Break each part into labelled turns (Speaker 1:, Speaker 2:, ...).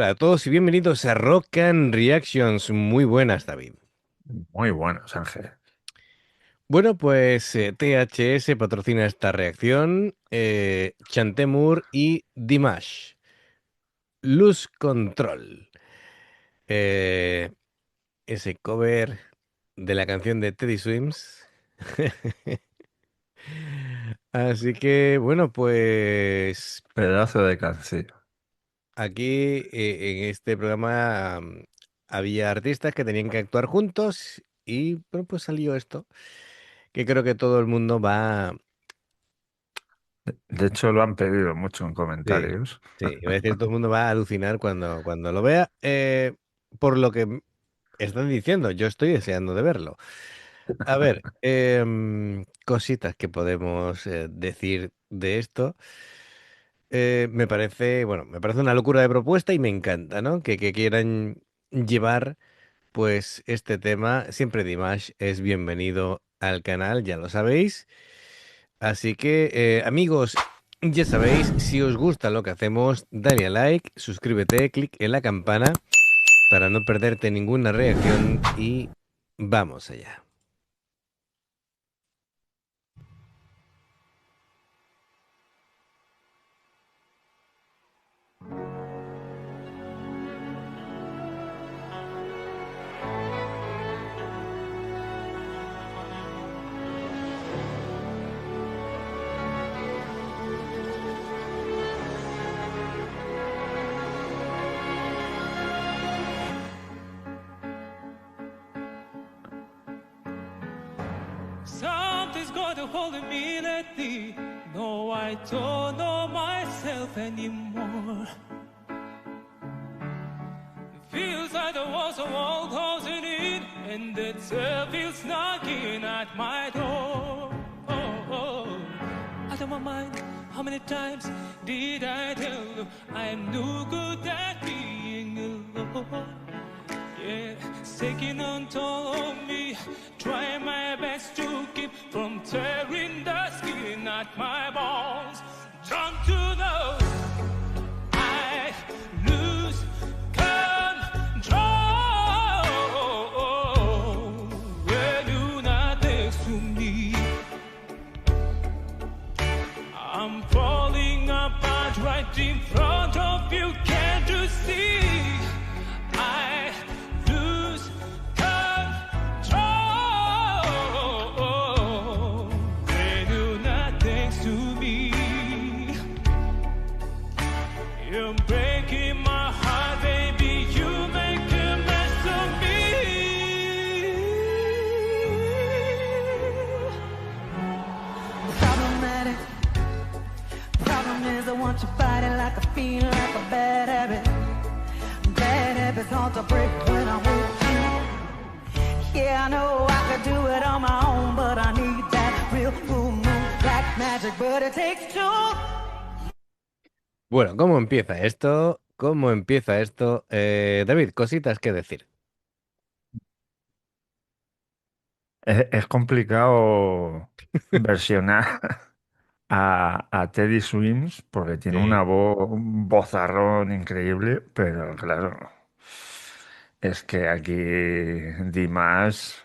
Speaker 1: Hola a todos y bienvenidos a Rock and Reactions. Muy buenas, David.
Speaker 2: Muy buenos, Ángel.
Speaker 1: Bueno, pues THS patrocina esta reacción. Chantemur y Dimash. Lose Control. Eh, ese cover de la canción de Teddy Swims. Así que, bueno, pues
Speaker 2: Pedazo de canción.
Speaker 1: aquí en este programa había artistas que tenían que actuar juntos y, bueno, pues salió esto. Que creo que todo el mundo va.
Speaker 2: De hecho, lo han pedido mucho en
Speaker 1: Sí,
Speaker 2: comentarios.
Speaker 1: sí, iba a decir, todo el mundo va a alucinar cuando lo vea, por lo que están diciendo, yo estoy deseando de verlo. A ver, cositas que podemos decir de esto. Me parece, bueno, me parece una locura de propuesta y me encanta, ¿no? Que quieran llevar, pues, este tema. Siempre Dimash es bienvenido al canal, ya lo sabéis. Así que, amigos, ya sabéis, si os gusta lo que hacemos, dale a like, suscríbete, clic en la campana para no perderte ninguna reacción y vamos allá.
Speaker 3: Something's got a hold of me lately. No, I don't know myself anymore. Feels like the walls are all closing in, and the devil's knocking at my door. Out of my mind, how many times did I tell you I'm no good at being alone? Yeah, it's taking on toll on me. Try my best to keep from tearing the skin at my bones. Don't you know I lose control when you're not next to me? I'm falling apart right in front of you. Can't you see? I lose control when you're not next to me. You're breaking my heart, baby. You make a mess of me.
Speaker 4: Problematic. Problem is I want your body like I feel like a bad habit. Bad habits hard to break when I'm with you. Yeah, I know I could do it on my own, but I need that real full moon, black magic, but it takes two.
Speaker 1: Bueno, ¿cómo empieza esto? ¿Cómo empieza esto? David, cositas que decir.
Speaker 2: Es complicado versionar a Teddy Swims porque tiene
Speaker 1: Sí,
Speaker 2: una voz, un vozarrón increíble, pero claro, es que aquí Dimas,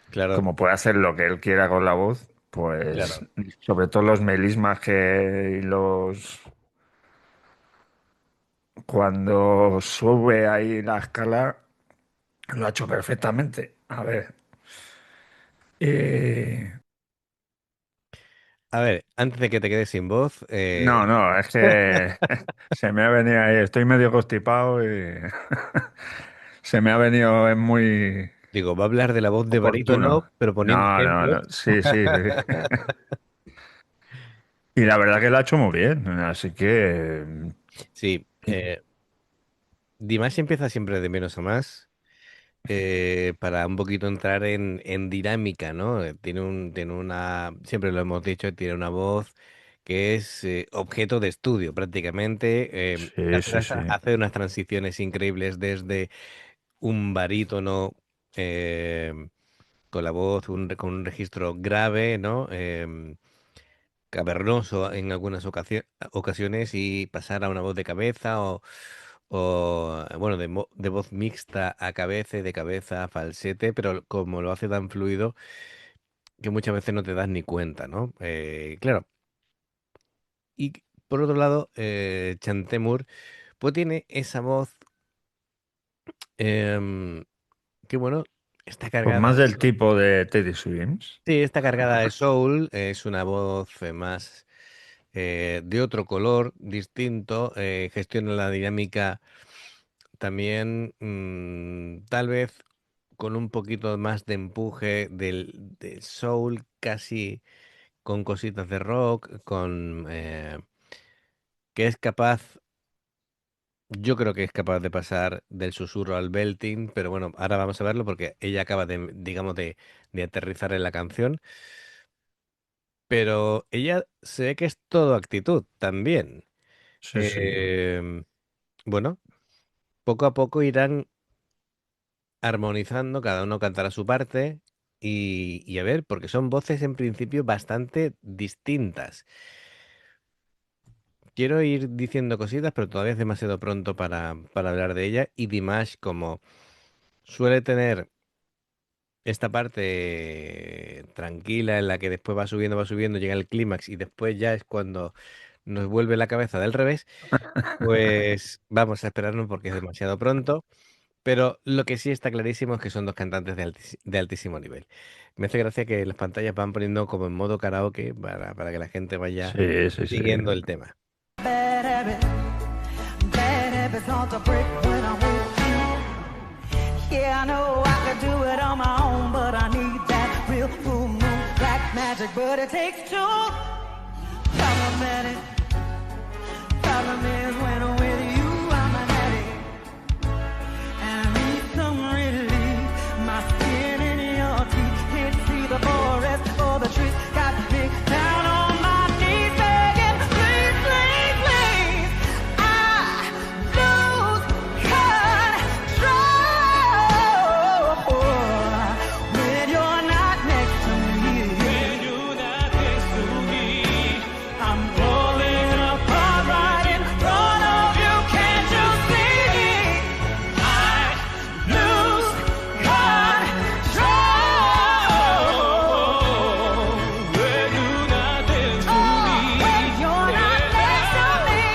Speaker 1: claro,
Speaker 2: como puede hacer lo que él quiera con la voz, pues
Speaker 1: claro.
Speaker 2: sobre todo los melismas que y los cuando sube ahí la escala lo ha hecho perfectamente. A ver. eh,
Speaker 1: A ver, antes de que te quedes sin voz,
Speaker 2: no, no, es que se me ha venido ahí, estoy medio constipado y se me ha venido, es muy
Speaker 1: digo, va a hablar de la voz de barítono,
Speaker 2: oportuno.
Speaker 1: pero poniendo
Speaker 2: No, no,
Speaker 1: ejemplos.
Speaker 2: no, sí, sí, sí. Y la verdad que lo ha hecho muy bien, así que
Speaker 1: Sí, Dimash empieza siempre de menos a más. Para un poquito entrar en dinámica, ¿no? Tiene una, siempre lo hemos dicho, tiene una voz que es objeto de estudio prácticamente.
Speaker 2: sí, sí, sí.
Speaker 1: Hace unas transiciones increíbles desde un barítono eh, con la voz, con un registro grave, ¿no? Cavernoso en algunas ocasiones y pasar a una voz de cabeza o bueno, de voz mixta a cabeza, y de cabeza a falsete, pero como lo hace tan fluido que muchas veces no te das ni cuenta, ¿no? Claro. Y por otro lado, Chantemur, pues tiene esa voz em, que, bueno, está
Speaker 2: Pues
Speaker 1: cargada
Speaker 2: más
Speaker 1: de
Speaker 2: del
Speaker 1: soul.
Speaker 2: tipo de Teddy Swims.
Speaker 1: Sí, está cargada de soul, es una voz más de otro color, distinto, gestiona la dinámica también, tal vez con un poquito más de empuje del soul, casi con cositas de rock, que es capaz, yo creo que es capaz de pasar del susurro al belting, pero bueno, ahora vamos a verlo porque ella acaba de, digamos, de aterrizar en la canción, pero ella se ve que es todo actitud también.
Speaker 2: Sí, sí.
Speaker 1: Em, bueno, poco a poco irán armonizando, cada uno cantará su parte y a ver, porque son voces en principio bastante distintas. Quiero ir diciendo cositas, pero todavía es demasiado pronto para hablar de ella. Y Dimash, como suele tener esta parte tranquila en la que después va subiendo, llega el clímax y después ya es cuando nos vuelve la cabeza del revés, pues vamos a esperarnos porque es demasiado pronto. Pero lo que sí está clarísimo es que son dos cantantes de altísimo nivel. Me hace gracia que las pantallas van poniendo como en modo karaoke para que la gente vaya
Speaker 2: Sí, sí, sí.
Speaker 1: siguiendo el tema.
Speaker 4: Bad habit, bad habits hard to break when I'm with you. Yeah, I know I could do it on my own, but I need that real full moon, black magic, but it takes two. Problematic, problem is when I'm with you, I'm an addict, and I need some relief. My skin in your teeth, can't see the forest or the trees, got me down on my knees begging, please, please, please. I lose control when you're not next to me.
Speaker 3: When you're not next to me,
Speaker 4: I'm falling apart right in front of you. Can't you see? I lose control
Speaker 3: when you're not next to
Speaker 4: when
Speaker 3: me.
Speaker 4: you're not next to me.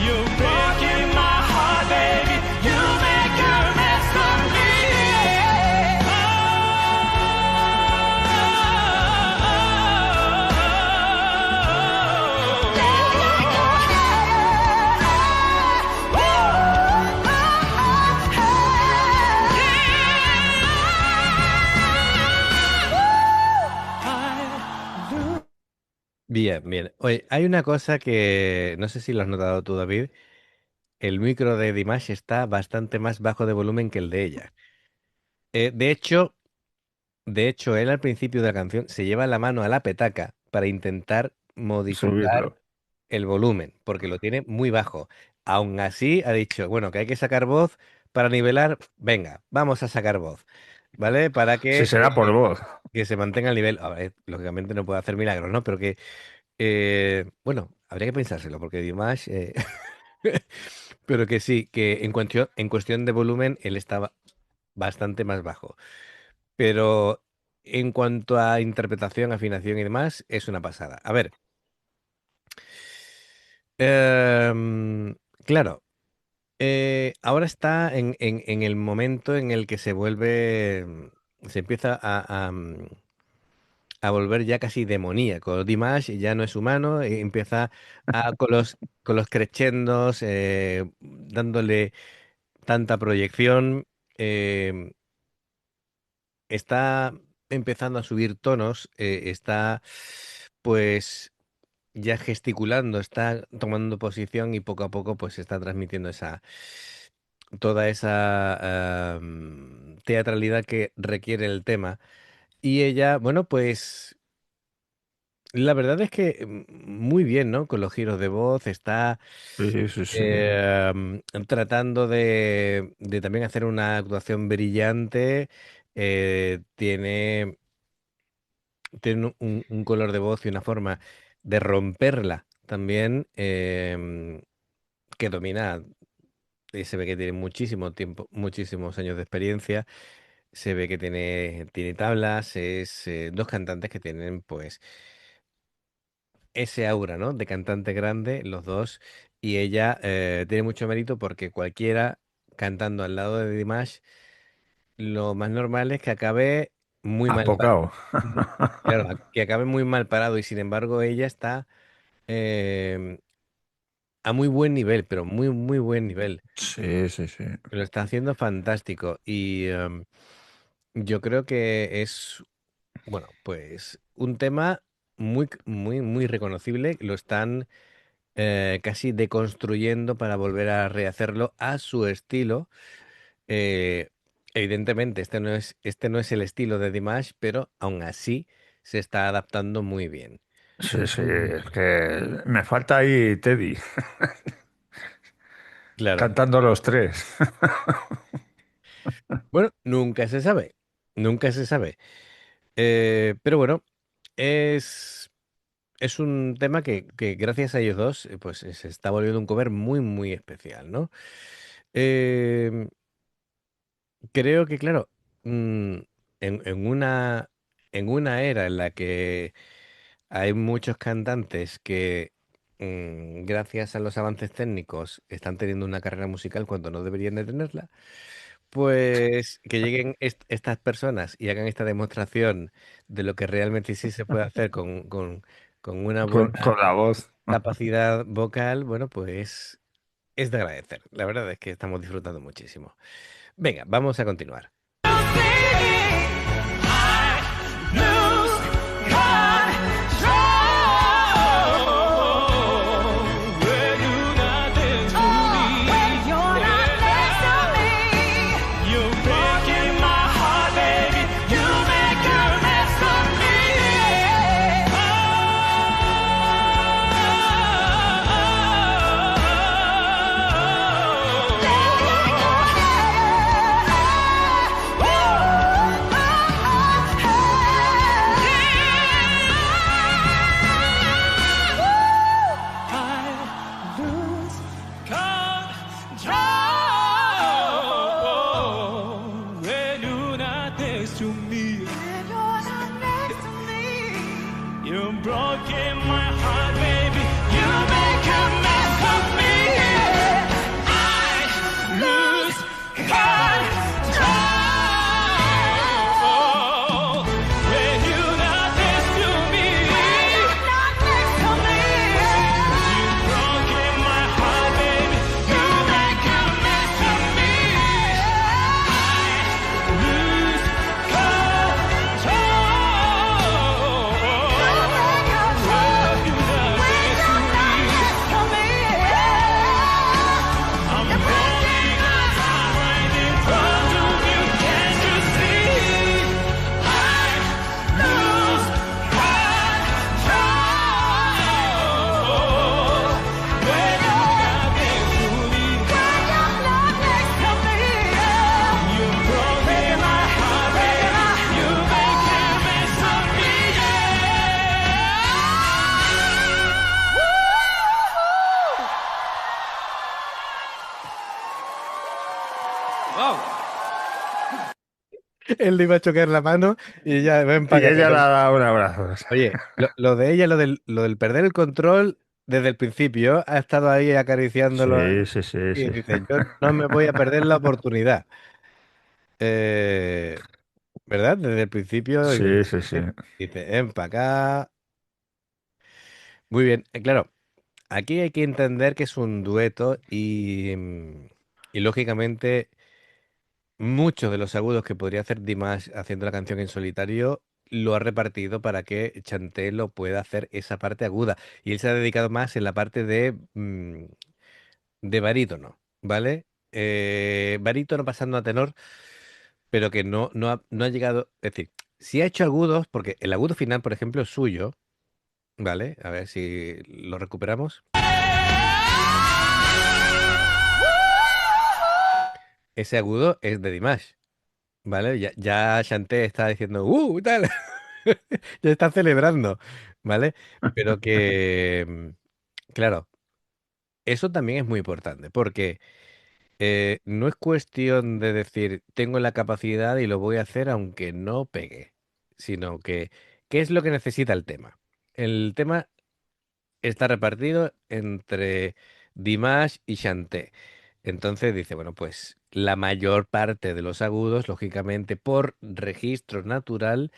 Speaker 3: You're breaking my heart, baby. You make a mess of me.
Speaker 1: Bien, bien. Oye, hay una cosa que no sé si lo has notado tú, David. El micro de Dimash está bastante más bajo de volumen que el de ella. Eh, de hecho, de hecho, él al principio de la canción se lleva la mano a la petaca para intentar modificar
Speaker 2: Subirlo.
Speaker 1: el volumen, porque lo tiene muy bajo. Aún así, ha dicho, bueno, que hay que sacar voz para nivelar. Venga, vamos a sacar voz, ¿vale? Para
Speaker 2: Si será por voz.
Speaker 1: que se mantenga el nivel. A ver, lógicamente no puede hacer milagros, ¿no? Pero que, bueno, habría que pensárselo, porque Dimash, pero que sí, que en cuestión de volumen, él estaba bastante más bajo. Pero en cuanto a interpretación, afinación y demás, es una pasada. A ver, claro, ahora está en el momento en el que se vuelve, se empieza a volver ya casi demoníaco. Dimash ya no es humano, empieza con los crescendos, dándole tanta proyección. em, Está empezando a subir tonos, está pues ya gesticulando, está tomando posición y poco a poco pues está transmitiendo toda esa teatralidad que requiere el tema. Y ella, bueno, pues la verdad es que muy bien, ¿no? Con los giros de voz, está
Speaker 2: Sí, sí, sí.
Speaker 1: tratando de también hacer una actuación brillante. Tiene un color de voz y una forma de romperla también que domina se ve que tiene muchísimo tiempo, muchísimos años de experiencia, se ve que tiene tablas, es dos cantantes que tienen pues ese aura, ¿no? De cantante grande, los dos, y ella tiene mucho mérito porque cualquiera cantando al lado de Dimash, lo más normal es que acabe muy mal,
Speaker 2: Apocao.
Speaker 1: claro, que acabe muy mal parado, y sin embargo ella está eh, a muy buen nivel, pero muy, muy buen nivel.
Speaker 2: Sí, sí, sí.
Speaker 1: Lo está haciendo fantástico y yo creo que es, bueno, pues un tema muy, muy, muy reconocible. Lo están casi deconstruyendo para volver a rehacerlo a su estilo. Eh, Evidentemente, este no es el estilo de Dimash, pero aún así se está adaptando muy bien.
Speaker 2: Sí, sí, es que me falta ahí Teddy
Speaker 1: Claro.
Speaker 2: cantando los tres.
Speaker 1: Bueno, nunca se sabe. Nunca se sabe. Pero bueno, es, es un tema que gracias a ellos dos, pues se está volviendo un cover muy, muy especial, ¿no? Eh, Creo que, claro, mm, en una era en la que hay muchos cantantes que, gracias a los avances técnicos, están teniendo una carrera musical cuando no deberían de tenerla, pues que lleguen estas personas y hagan esta demostración de lo que realmente sí se puede hacer con una
Speaker 2: Con
Speaker 1: buena
Speaker 2: la voz.
Speaker 1: capacidad vocal, bueno, pues es de agradecer. La verdad es que estamos disfrutando muchísimo. Venga, vamos a continuar. Él le iba a chocar la mano y ya ven
Speaker 2: Y
Speaker 1: para acá.
Speaker 2: ella le ha dado un abrazo.
Speaker 1: Oye, lo de ella, lo del perder el control desde el principio, ha estado ahí acariciándolo
Speaker 2: Sí, sí, sí,
Speaker 1: y
Speaker 2: sí.
Speaker 1: dice, yo no me voy a perder la oportunidad. Eh, ¿Verdad? Desde el principio
Speaker 2: Sí, sí, sí.
Speaker 1: dice, ven para acá. Muy bien, claro, aquí hay que entender que es un dueto y lógicamente muchos de los agudos que podría hacer Dimash haciendo la canción en solitario lo ha repartido para que Chanté lo pueda hacer esa parte aguda. Y él se ha dedicado más en la parte de barítono, ¿vale? Barítono pasando a tenor, pero que no ha llegado. Es decir, si ha hecho agudos, porque el agudo final, por ejemplo, es suyo, ¿vale? A ver si lo recuperamos. Ese agudo es de Dimash. ¿Vale? Ya Shanté está diciendo, tal! Ya está celebrando, ¿vale? Pero que, claro, eso también es muy importante, porque No es cuestión de decir, tengo la capacidad y lo voy a hacer aunque no pegue, sino que, ¿qué es lo que necesita el tema? El tema está repartido entre Dimash y Shanté. Entonces dice, bueno, pues la mayor parte de los agudos, lógicamente, por registro natural,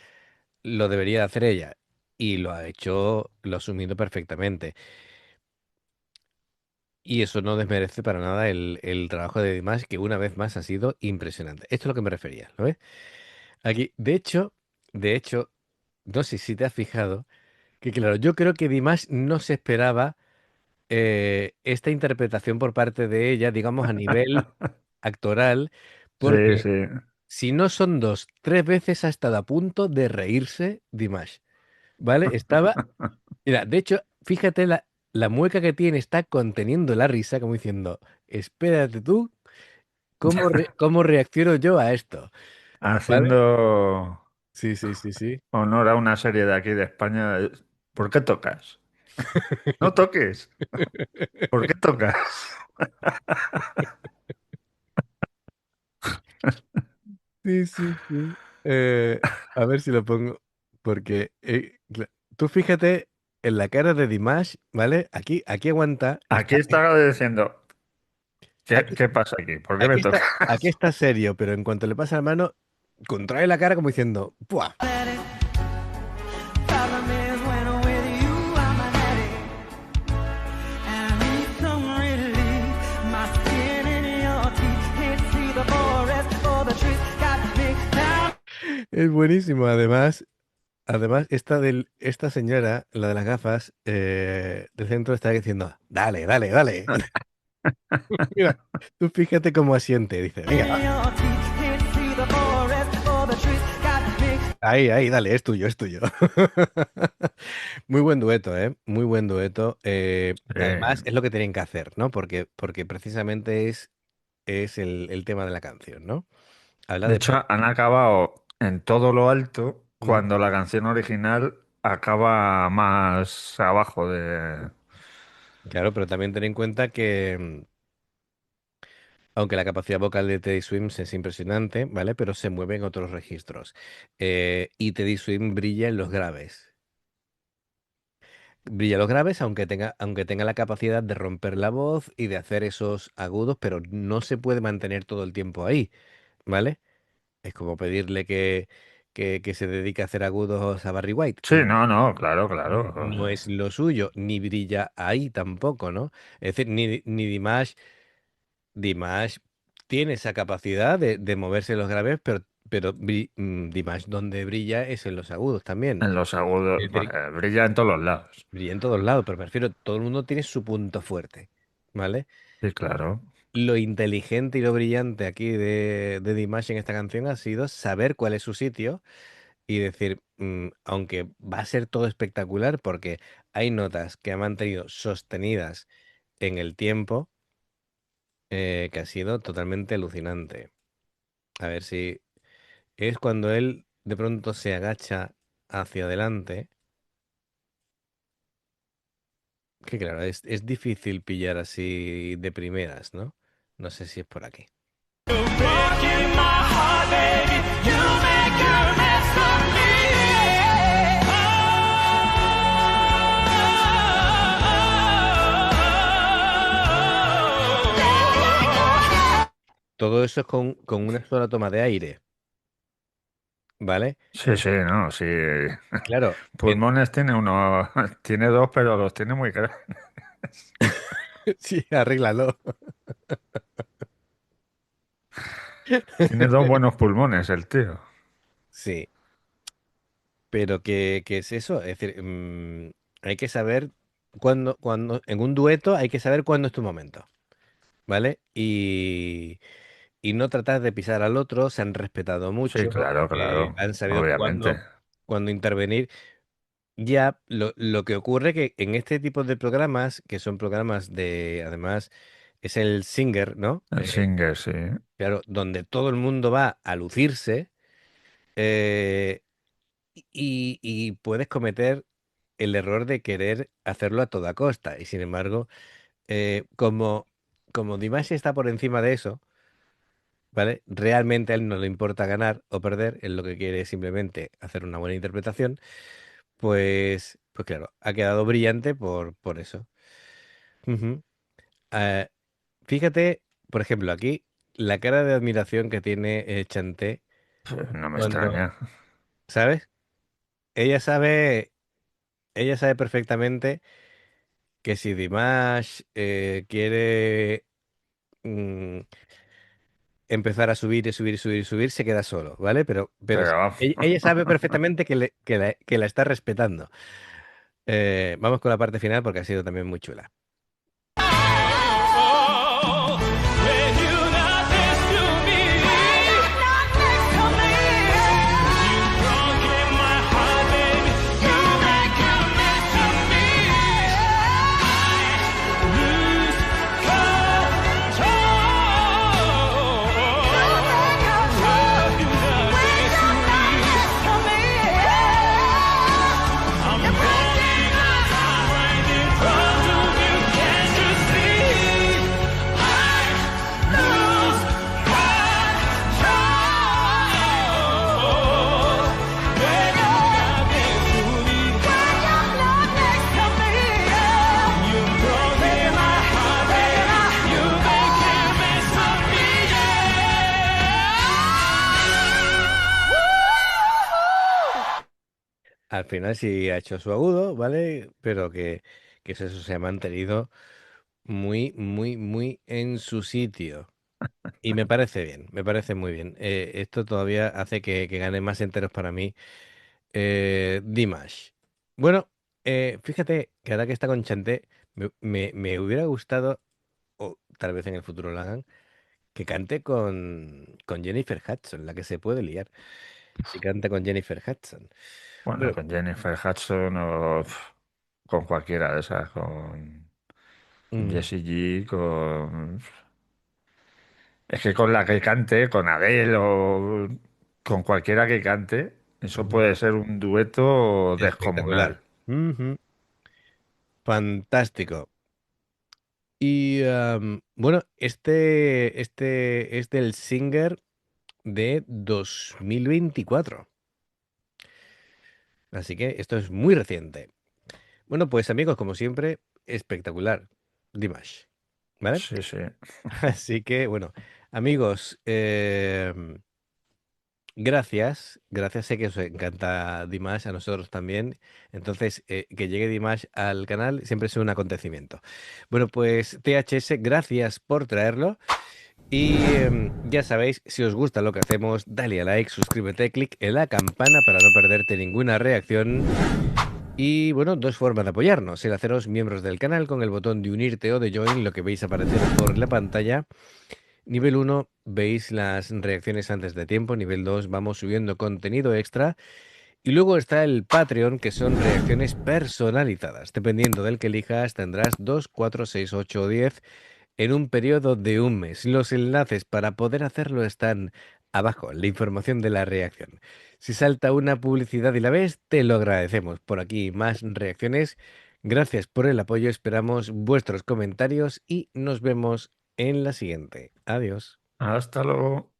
Speaker 1: lo debería de hacer ella. Y lo ha hecho, lo ha asumido perfectamente. Y eso no desmerece para nada el trabajo de Dimash, que una vez más ha sido impresionante. Esto es lo que me refería, ¿lo ves? Aquí, de hecho, no sé si te has fijado, que claro, yo creo que Dimash no se esperaba esta interpretación por parte de ella, digamos, a nivel actoral,
Speaker 2: Sí,
Speaker 1: porque
Speaker 2: sí.
Speaker 1: si no son dos, tres veces ha estado a punto de reírse Dimash, ¿vale? Estaba, mira, de hecho, fíjate la mueca que tiene, está conteniendo la risa, como diciendo, espérate tú, ¿cómo reacciono yo a esto? ¿Vale?
Speaker 2: Haciendo
Speaker 1: Sí, sí, sí, sí.
Speaker 2: honor a una serie de aquí de España. ¿Por qué tocas? No toques. ¿Por qué tocas?
Speaker 1: Sí, sí, sí. A ver si lo pongo, porque tú fíjate en la cara de Dimash, ¿vale? Aquí aguanta,
Speaker 2: Aquí estaba diciendo, ¿qué,
Speaker 1: aquí,
Speaker 2: qué pasa aquí? ¿Por qué me
Speaker 1: aquí
Speaker 2: tocas?
Speaker 1: está, aquí está serio, pero en cuanto le pasa la mano, contrae la cara como diciendo, ¡buah!
Speaker 4: Let it. Problem is when I'm with you, I'm an addict. And I need some relief. My skin in your teeth. Can't see the forest for the trees. Got me down.
Speaker 1: Es buenísimo. Además, esta señora, la de las gafas, del centro está diciendo, dale, dale, dale. Mira, tú fíjate cómo asiente, dice, venga,
Speaker 4: In your teeth. Can't see the forest for the trees. Got me.
Speaker 1: ahí, ahí, dale, es tuyo, es tuyo. Muy buen dueto, ¿eh? Muy buen dueto. Además, es lo que tienen que hacer, ¿no? Porque precisamente es el tema de la canción, ¿no? Habla
Speaker 2: De
Speaker 1: de...
Speaker 2: hecho, han acabado en todo lo alto
Speaker 1: Ujú.
Speaker 2: cuando la canción original acaba más abajo de...
Speaker 1: Claro, pero también ten en cuenta que, aunque la capacidad vocal de Teddy Swims es impresionante, ¿vale? Pero se mueve en otros registros. Y Teddy Swims brilla en los graves. Brilla en los graves, aunque tenga la capacidad de romper la voz y de hacer esos agudos, pero no se puede mantener todo el tiempo ahí, ¿vale? Es como pedirle que se dedique a hacer agudos a Barry White.
Speaker 2: Sí, no, no, claro, claro. O
Speaker 1: No
Speaker 2: sea,
Speaker 1: es lo suyo, ni brilla ahí tampoco, ¿no? Es decir, ni Dimash tiene esa capacidad de moverse en los graves, pero Dimash donde brilla es en los agudos también.
Speaker 2: en los agudos,
Speaker 1: Es decir,
Speaker 2: brilla en todos los lados.
Speaker 1: brilla en todos lados, pero me refiero, todo el mundo tiene su punto fuerte, ¿vale?
Speaker 2: Sí, claro.
Speaker 1: Lo inteligente y lo brillante aquí de Dimash en esta canción ha sido saber cuál es su sitio y decir, aunque va a ser todo espectacular, porque hay notas que ha mantenido sostenidas en el tiempo, que ha sido totalmente alucinante. A ver si es cuando él de pronto se agacha hacia adelante, que claro, es difícil pillar así de primeras, ¿no? No sé si es por aquí.
Speaker 3: Breaking my heart, baby. You make a mess of me.
Speaker 1: Todo eso es con una sola toma de aire, ¿vale?
Speaker 2: Sí, sí, no, sí.
Speaker 1: Claro,
Speaker 2: Pulmones tiene uno, tiene dos, pero los tiene muy grandes.
Speaker 1: sí, arréglalo.
Speaker 2: Tiene dos buenos pulmones el tío.
Speaker 1: Sí, pero ¿qué es eso? Es decir, hay que saber en un dueto hay que saber cuándo es tu momento, ¿vale? Y no tratar de pisar al otro, se han respetado
Speaker 2: Sí,
Speaker 1: mucho,
Speaker 2: claro, claro,
Speaker 1: han sabido
Speaker 2: obviamente.
Speaker 1: cuándo intervenir. Ya, lo que ocurre que en este tipo de programas, que son programas además, es el Singer, ¿no?
Speaker 2: El Singer, sí.
Speaker 1: Claro, donde todo el mundo va a lucirse, eh, y puedes cometer el error de querer hacerlo a toda costa. Y sin embargo, como como Dimash está por encima de eso, ¿vale? Realmente a él no le importa ganar o perder, él lo que quiere es simplemente hacer una buena interpretación, pues claro, ha quedado brillante por eso. Ujú. Ah, fíjate, por ejemplo, aquí la cara de admiración que tiene Chanté
Speaker 2: No me
Speaker 1: cuando,
Speaker 2: extraña.
Speaker 1: ¿sabes? Ella sabe, ella sabe perfectamente que si Dimash quiere mm, empezar a subir y subir y subir y subir, se queda solo, ¿vale? Pero
Speaker 2: Pero
Speaker 1: ella sabe perfectamente que la está respetando. Vamos con la parte final porque ha sido también muy chula.
Speaker 3: Oh, when you're not next to me, you broke my heart, baby. You make a mess of me. I lose control. When you're not next to me, I'm falling apart right in front of you. Can't you see? I lose control when you're not next to me. You broke my heart, baby. You make a mess of me.
Speaker 1: Al final sí ha hecho su agudo, ¿vale? Pero que eso se ha mantenido muy, muy, muy en su sitio. Y me parece bien, me parece muy bien. Esto todavía hace que gane más enteros para mí Dimash. Bueno, fíjate que ahora que está con Chanté, me hubiera gustado, o tal vez en el futuro lo hagan, que cante con Jennifer Hudson, la que se puede liar. Si canta con Jennifer Hudson.
Speaker 2: bueno,
Speaker 1: Bueno,
Speaker 2: con Jennifer Hudson o con cualquiera de esas, con
Speaker 1: mm,
Speaker 2: Jessie G, con... Es que con la que cante, con Adele o con cualquiera que cante, eso
Speaker 1: mm,
Speaker 2: puede ser un dueto
Speaker 1: espectacular.
Speaker 2: descomunal.
Speaker 1: Ujú, fantástico. Y bueno, este es del Singer de 2024. Así que esto es muy reciente. Bueno, pues amigos, como siempre, espectacular. Dimash. ¿Vale?
Speaker 2: Sí, sí.
Speaker 1: Así que, bueno, amigos, gracias. Gracias, sé que os encanta Dimash, a nosotros también. Entonces, que llegue Dimash al canal siempre es un acontecimiento. Bueno, pues THS, gracias por traerlo. Y ya sabéis, si os gusta lo que hacemos, dale a like, suscríbete, clic en la campana para no perderte ninguna reacción. Y bueno, dos formas de apoyarnos: el haceros miembros del canal con el botón de unirte o de join, lo que veis aparecer por la pantalla. Nivel 1, veis las reacciones antes de tiempo. Nivel 2, vamos subiendo contenido extra. Y luego está el Patreon, que son reacciones personalizadas. Dependiendo del que elijas, tendrás 2, 4, 6, 8 o 10 en un periodo de un mes. Los enlaces para poder hacerlo están abajo, en la información de la reacción. Si salta una publicidad y la ves, te lo agradecemos. Por aquí más reacciones. Gracias por el apoyo, esperamos vuestros comentarios y nos vemos en la siguiente. Adiós.
Speaker 2: Hasta luego.